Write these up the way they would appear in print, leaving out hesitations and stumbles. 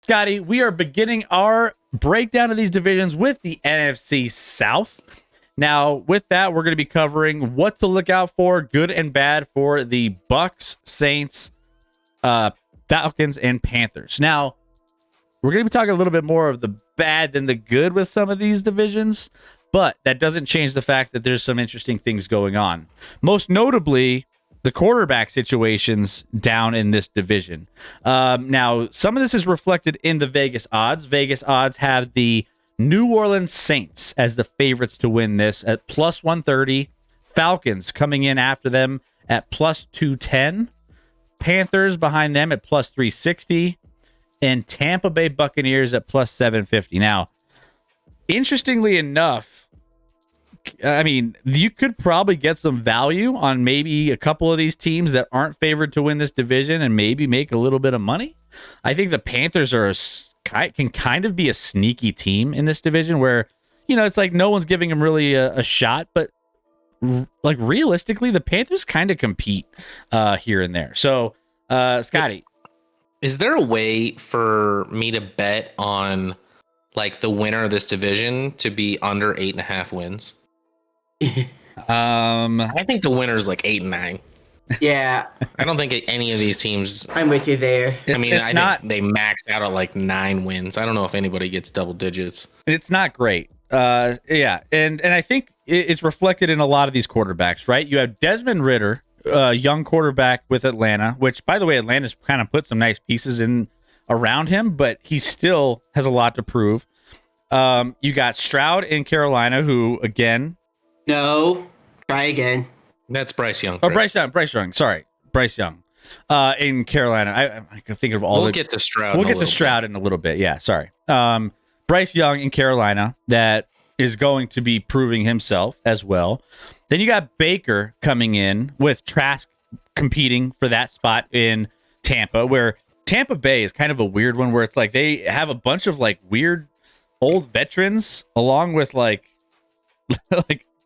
Scotty, we are beginning our breakdown of these divisions with the NFC South. Now, with that, we're going to be covering what to look out for, good and bad, for the Bucks, Saints, Falcons, and Panthers. Now, we're going to be talking a little bit more of the bad than the good with some of these divisions, but that doesn't change the fact that there's some interesting things going on. Most notably, the quarterback situations down in this division. Now, some of this is reflected in the Vegas odds. Vegas odds have the New Orleans Saints as the favorites to win this at plus 130. Falcons coming in after them at plus 210. Panthers behind them at plus 360. And Tampa Bay Buccaneers at plus 750. Now, interestingly enough, I mean, you could probably get some value on maybe a couple of these teams that aren't favored to win this division and maybe make a little bit of money. I think the Panthers can kind of be a sneaky team in this division where, you know, it's like no one's giving them really a shot, but like realistically, the Panthers kind of compete here and there. So, Scotty, is there a way for me to bet on like the winner of this division to be under 8.5 wins? I think the winner is like 8 and 9. Yeah, I don't think any of these teams. I'm with you there. I think they maxed out at like 9 wins. I don't know if anybody gets double digits. It's not great. Yeah, and I think it's reflected in a lot of these quarterbacks, right? You have Desmond Ridder, young quarterback with Atlanta, which, by the way, Atlanta's kind of put some nice pieces in around him, but he still has a lot to prove. You got Stroud in Carolina, who, again... No, try again. That's Bryce Young. Oh, Bryce Young. Sorry, Bryce Young in Carolina. I can think of all. We'll get to Stroud. We'll get to Stroud in a little bit. Yeah, sorry. Bryce Young in Carolina that is going to be proving himself as well. Then you got Baker coming in with Trask competing for that spot in Tampa, where Tampa Bay is kind of a weird one, where it's like they have a bunch of like weird old veterans along with like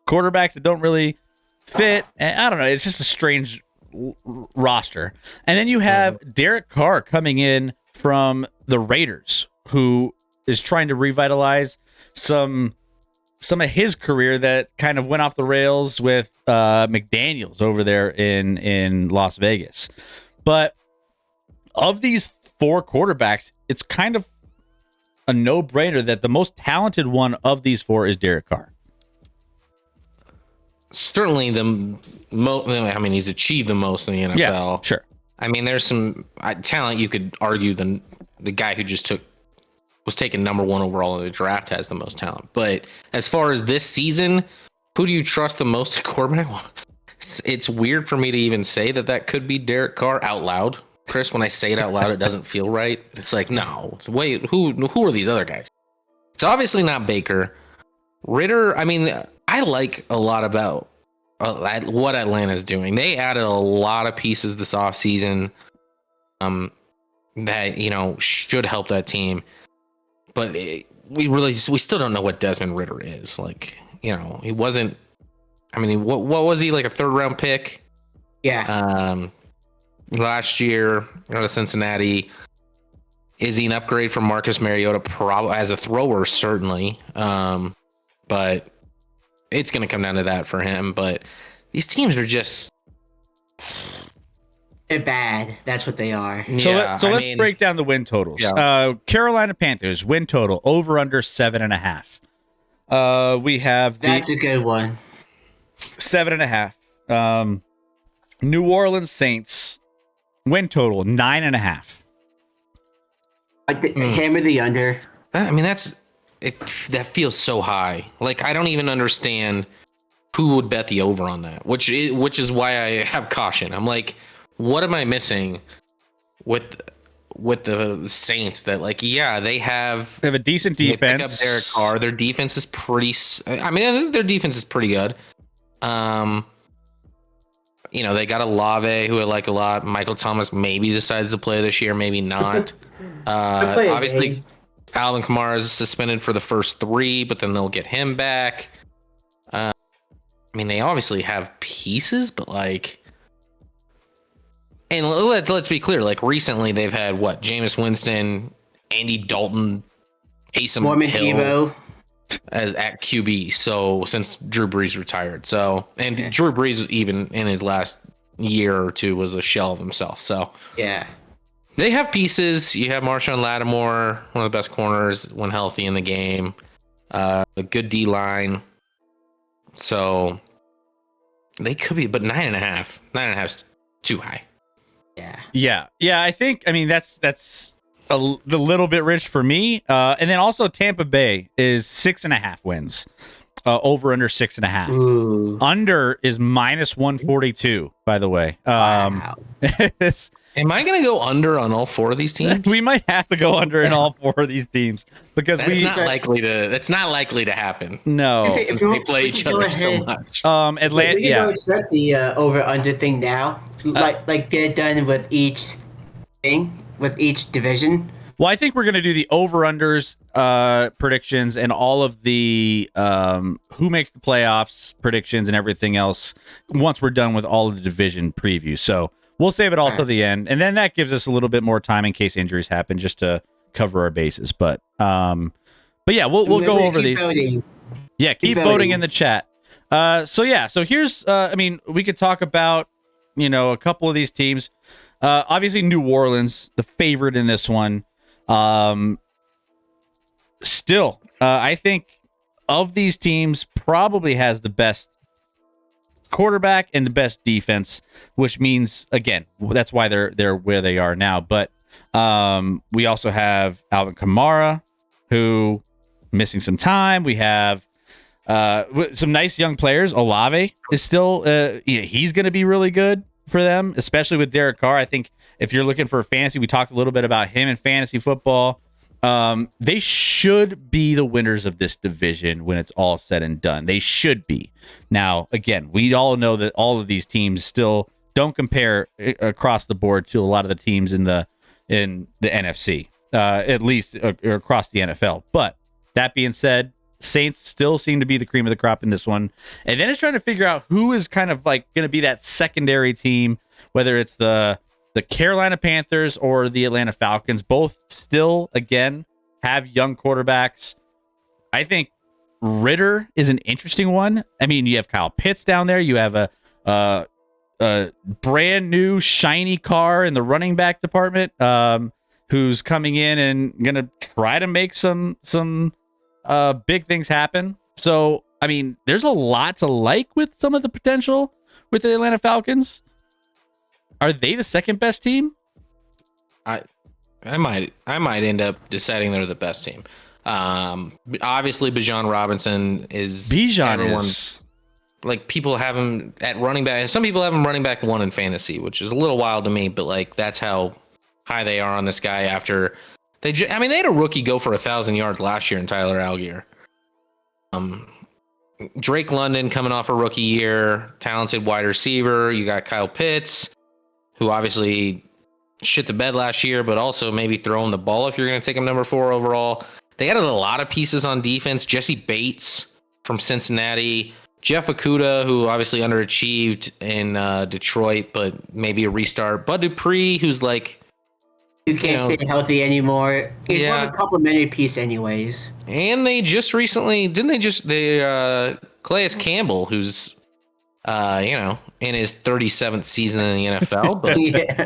quarterbacks that don't really fit. And I don't know. It's just a strange roster. And then you have Derek Carr coming in from the Raiders, who is trying to revitalize some of his career that kind of went off the rails with McDaniels over there in Las Vegas. But of these 4 quarterbacks, it's kind of a no-brainer that the most talented one of these 4 is Derek Carr. Certainly the most. I mean, he's achieved the most in the NFL. Yeah, sure. I mean, there's some talent. You could argue the guy who just was taken number 1 overall in the draft has the most talent. But as far as this season, who do you trust the most at quarterback? It's weird for me to even say that could be Derek Carr out loud. Chris, when I say it out loud, it doesn't feel right. It's like, no, wait, who are these other guys? It's obviously not Baker. Ridder, I mean, I like a lot about what Atlanta's doing. They added a lot of pieces this offseason that, you know, should help that team. But we still don't know what Desmond Ridder is. Like, you know, he wasn't. I mean, what was he, like a 3rd-round pick? Yeah. Last year out of Cincinnati. Is he an upgrade from Marcus Mariota? Probably as a thrower, certainly. But it's going to come down to that for him. But these teams are just. They're bad. That's what they are. So let's break down the win totals. Yeah. Carolina Panthers win total over under 7.5. We have that's a good one. 7.5. New Orleans Saints win total 9.5. Hammer the under. I mean, that feels so high. Like, I don't even understand who would bet the over on that. Which is why I have caution. I'm like, what am I missing with the Saints? That, like, yeah, they have a decent defense. They pick up Derek Carr. Their defense is pretty. I mean, I think their defense is pretty good. You know, they got Olave, who I like a lot. Michael Thomas maybe decides to play this year, maybe not. Obviously, Alvin Kamara is suspended for the first 3, but then they'll get him back. I mean, they obviously have pieces, but like, and let's be clear. Like, recently they've had Jameis Winston Andy Dalton, Taysom Mormon Hill Debo. as at QB. So since Drew Brees retired, Yeah. Drew Brees even in his last year or two was a shell of himself. So Yeah. they have pieces. You have Marshawn Lattimore, one of the best corners when healthy in the game. A good D line. So they could be, but 9.5. 9.5 is too high. Yeah. Yeah. I think. I mean, that's the little bit rich for me. And then also Tampa Bay is 6.5 wins. Over under 6.5. Ooh. Under is -142. By the way. Wow. It's, Am I going to go under on all four of these teams? we might have to go under in all four of these teams because That's not likely to happen. No. If Since you they want, play we each can go other so ahead. much. Atlanta. We can Yeah. go start the over/under thing now. Like get it done with each thing, with each division. Well, I think we're going to do the over-unders predictions and all of the who makes the playoffs predictions and everything else once we're done with all of the division previews. So we'll save it all till the end, and then that gives us a little bit more time in case injuries happen, just to cover our bases. But yeah, we'll go over these. Voting. Yeah, keep voting in the chat. So here's I mean, we could talk about a couple of these teams. Obviously, New Orleans, the favorite in this one. Still, I think of these teams, probably has the best quarterback and the best defense, which means again that's why they're where they are now. But we also have Alvin Kamara, who missing some time. We have some nice young players. Olave is still he's going to be really good for them, especially with Derek Carr. I think if you're looking for fantasy, we talked a little bit about him in fantasy football. They should be the winners of this division when it's all said and done. They should be. Now, again, we all know that all of these teams still don't compare across the board to a lot of the teams in the NFC, at least across the NFL. But that being said, Saints still seem to be the cream of the crop in this one. And then it's trying to figure out who is kind of like going to be that secondary team, whether it's the Carolina Panthers or the Atlanta Falcons. Both still, again, have young quarterbacks. I think Ritter is an interesting one. I mean, you have Kyle Pitts down there. You have a brand new shiny car in the running back department, who's coming in and going to try to make some big things happen. So, I mean, there's a lot to like with some of the potential with the Atlanta Falcons. Are they the second best team? I might end up deciding they're the best team. Obviously, Bijan Robinson is like people have him at running back. Some people have him running back 1 in fantasy, which is a little wild to me. But like that's how high they are on this guy. After they had a rookie go for 1,000 yards last year in Tyler Algier. Drake London coming off a rookie year, talented wide receiver. You got Kyle Pitts, who obviously shit the bed last year, but also maybe throwing the ball if you're going to take him number 4 overall. They added a lot of pieces on defense. Jesse Bates from Cincinnati, Jeff Okudah, who obviously underachieved in Detroit, but maybe a restart. Bud Dupree, who's like, you can't stay healthy anymin He's more of a complimentary piece anyways. And they just recently, Calais Campbell, who's in his 37th season in the NFL, but Yeah.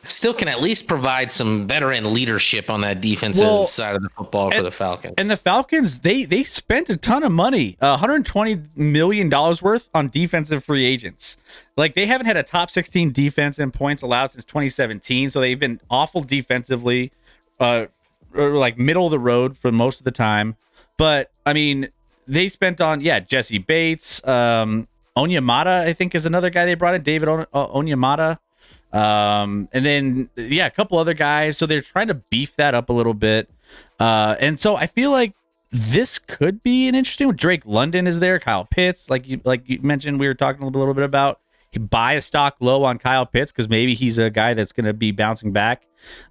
still can at least provide some veteran leadership on that defensive side of the football for the Falcons. And the Falcons, they spent a ton of money, $120 million worth on defensive free agents. Like, they haven't had a top 16 defense in points allowed since 2017, so they've been awful defensively, or like middle of the road for most of the time. But, I mean, they spent on, Jesse Bates, Onyemata, I think, is another guy they brought in, David Onyemata. And then, a couple other guys. So they're trying to beef that up a little bit. And so I feel like this could be an interesting one. Drake London is there. Kyle Pitts, like you mentioned, we were talking a little bit about. You buy a stock low on Kyle Pitts because maybe he's a guy that's going to be bouncing back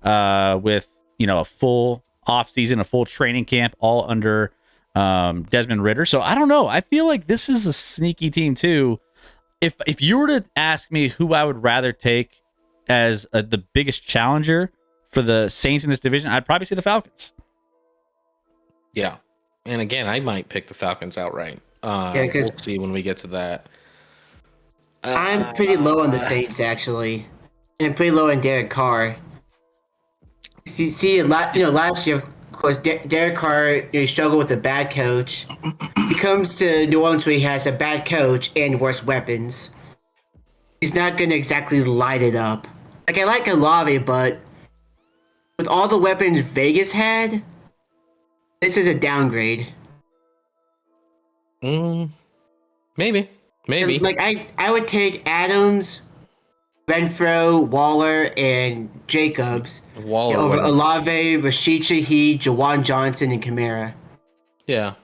with, a full offseason, a full training camp, all under Desmond Ritter. So I don't know. I feel like this is a sneaky team too. If you were to ask me who I would rather take as the biggest challenger for the Saints in this division, I'd probably say the Falcons. Yeah. And again, I might pick the Falcons outright. We'll see when we get to that. I'm pretty low on the Saints, actually. And I'm pretty low on Derek Carr. Last year, of course, Derek Carr struggled with a bad coach. He comes to New Orleans where he has a bad coach and worse weapons. He's not going to exactly light it up. Like, I like Olave, but with all the weapons Vegas had, this is a downgrade. Maybe. Like, I would take Adams, Renfro, Waller, and Jacobs over Olave, Rashid Shaheed, Jawan Johnson, and Kamara. Yeah.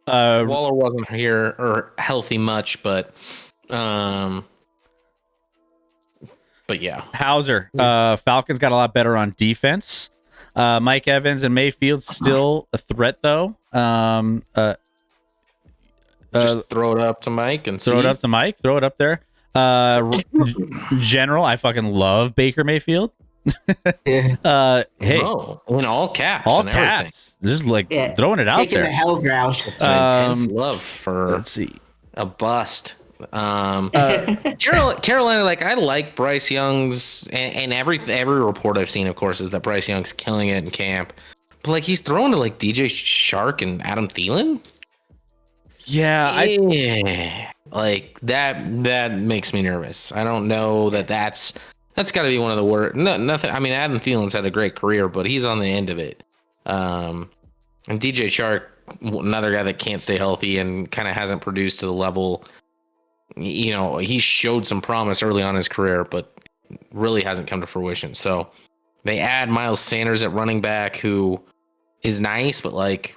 Waller wasn't here or healthy much, but yeah. Hauser, Falcons got a lot better on defense. Mike Evans and Mayfield still a threat though. Just throw it up to Mike and throw it up to Mike. Throw it up there. General, I fucking love Baker Mayfield. Hey, in all caps, all and caps, just like throwing it out taking there. The hell route. Intense love for let's see a bust. Carolina, like I like Bryce Young's, and every report I've seen, of course, is that Bryce Young's killing it in camp. But like he's throwing to like DJ Shark and Adam Thielen. Yeah, like that makes me nervous. I don't know that's got to be one of the worst. Nothing. I mean, Adam Thielen's had a great career, but he's on the end of it. And DJ Shark, another guy that can't stay healthy and kind of hasn't produced to the level. You know, he showed some promise early on in his career, but really hasn't come to fruition. So they add Miles Sanders at running back, who is nice, but like,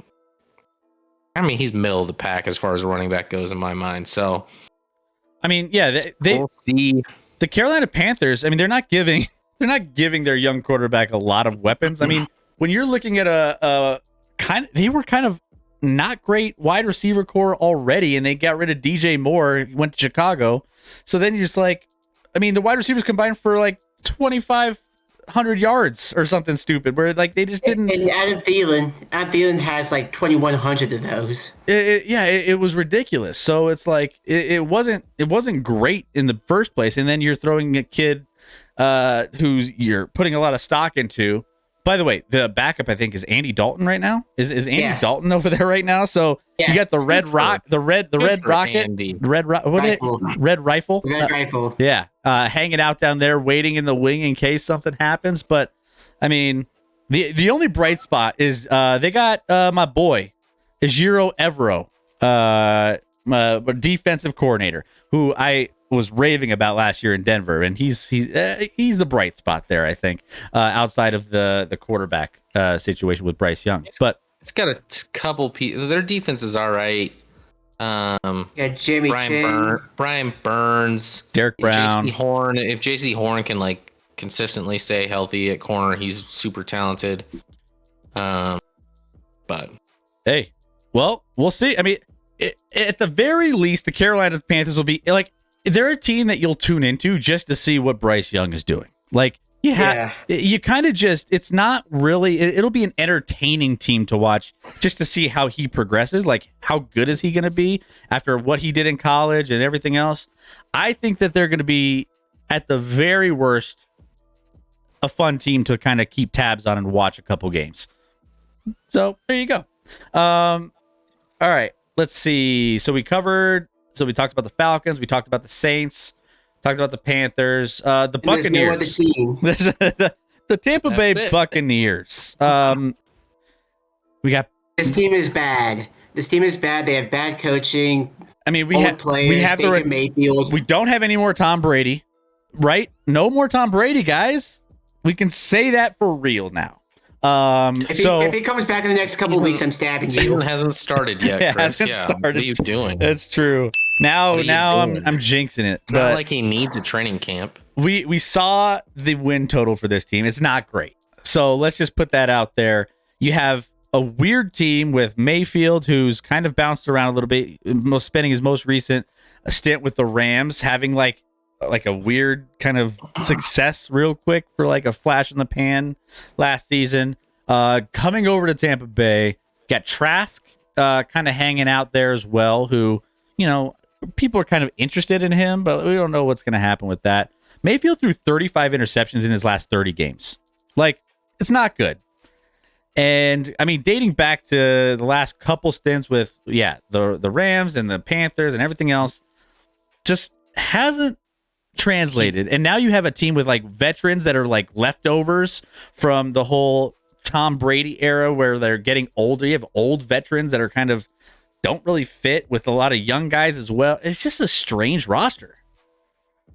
I mean, he's middle of the pack as far as a running back goes in my mind. So, I mean, yeah, we'll see. The Carolina Panthers, I mean, they're not giving their young quarterback a lot of weapons. I mean, when you're looking at they were kind of not great wide receiver core already, and they got rid of DJ Moore, went to Chicago. So then you're just like, I mean, the wide receivers combined for like 2,500 yards or something stupid, where like they just didn't. And Adam Thielen has like 2,100 of those. It was ridiculous. So it's like it wasn't great in the first place, and then you're throwing a kid who you're putting a lot of stock into. By the way, the backup I think is Andy Dalton right now. Is Andy Dalton over there right now? So you got the Red Rock, the red rocket, Andy. Red Rifle. Red Rifle. Yeah, hanging out down there, waiting in the wing in case something happens. But I mean, the only bright spot is they got my boy Ejiro Evero, defensive coordinator, who I was raving about last year in Denver, and he's the bright spot there, I think, outside of the quarterback situation with Bryce Young. But it's got a couple people. Their defense is all right. Jimmy Brian Burns, Derek Brown, JC Horn. If JC Horn can like consistently stay healthy at corner, he's super talented. But hey, well, we'll see. I mean, at the very least, the Carolina Panthers will be like, they're a team that you'll tune into just to see what Bryce Young is doing. Like, you kind of just, it's not really, it'll be an entertaining team to watch just to see how he progresses. Like, how good is he going to be after what he did in college and everything else? I think that they're going to be, at the very worst, a fun team to kind of keep tabs on and watch a couple games. So, there you go. All right, let's see. So we talked about the Falcons. We talked about the Saints. Talked about the Panthers. The Buccaneers. The Tampa Bay Buccaneers. We got. This team is bad. They have bad coaching. I mean, we have Mayfield. We don't have any more Tom Brady, right? No more Tom Brady, guys. We can say that for real now. If he comes back in the next couple of weeks, I'm stabbing you. Season hasn't started yet, Chris. Started. What are you doing? That's true. Now I'm jinxing it. It's not like he needs a training camp. We saw the win total for this team. It's not great. So let's just put that out there. You have a weird team with Mayfield, who's kind of bounced around a little bit, spending his most recent stint with the Rams, having like like a weird kind of success real quick for like a flash in the pan last season. Coming over to Tampa Bay, got Trask kind of hanging out there as well, who, you know, people are kind of interested in him, but we don't know what's going to happen with that. Mayfield threw 35 interceptions in his last 30 games. Like, it's not good. And I mean, dating back to the last couple stints with, the Rams and the Panthers and everything else, just hasn't translated. And now you have a team with like veterans that are like leftovers from the whole Tom Brady era where they're getting older. You have old veterans that are kind of don't really fit with a lot of young guys as well. It's just a strange roster.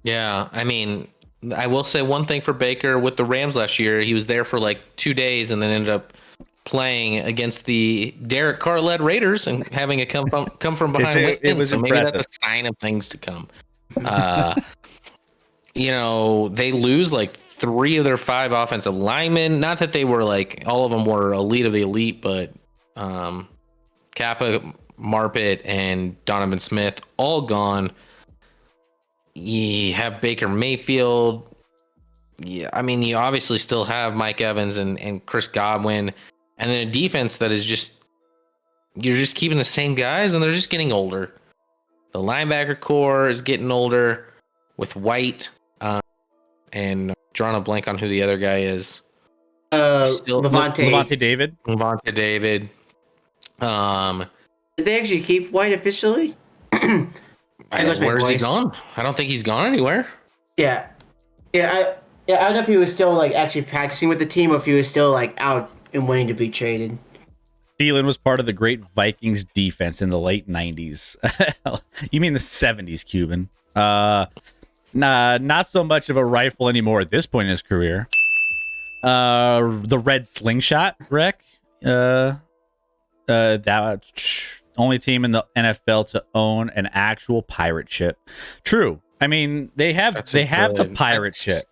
Yeah, I mean, I will say one thing for Baker with the Rams last year. He was there for like 2 days and then ended up playing against the Derek Carr-led Raiders and having a come from behind win. It was so impressive. Maybe that's a sign of things to come. You know, they lose like 3 of their 5 offensive linemen. Not that they were like all of them were elite of the elite, but Kappa, Marpet, and Donovan Smith all gone. You have Baker Mayfield. Yeah, I mean, you obviously still have Mike Evans and Chris Godwin, and then a defense that is just, you're just keeping the same guys, and they're just getting older. The linebacker core is getting older with White, and drawing a blank on who the other guy is. Levante David. Levante David. Did they actually keep White officially? Where's he gone? I don't think he's gone anywhere. Yeah. I don't know if he was still like actually practicing with the team or if he was still like out and waiting to be traded. Thielen was part of the great Vikings defense in the late 90s. You mean the 70s, Cuban? Not so much of a rifle anymore at this point in his career. The red slingshot wreck. That only team in the NFL to own an actual pirate ship. True. I mean, they have the pirate ship.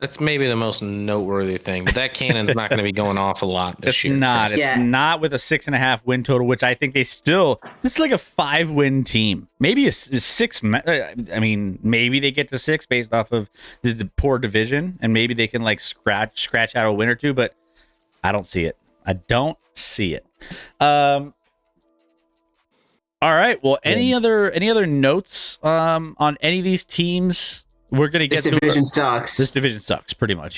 That's maybe the most noteworthy thing, but that cannon's not going to be going off a lot this year. It's not with a 6.5 win total, which I think this is like a 5-win team. Maybe a 6. I mean, maybe they get to 6 based off of the poor division, and maybe they can like scratch out a win or two, but I don't see it. I don't see it. All right. Well, any other notes on any of these teams? We're gonna get this division sucks. This division sucks pretty much.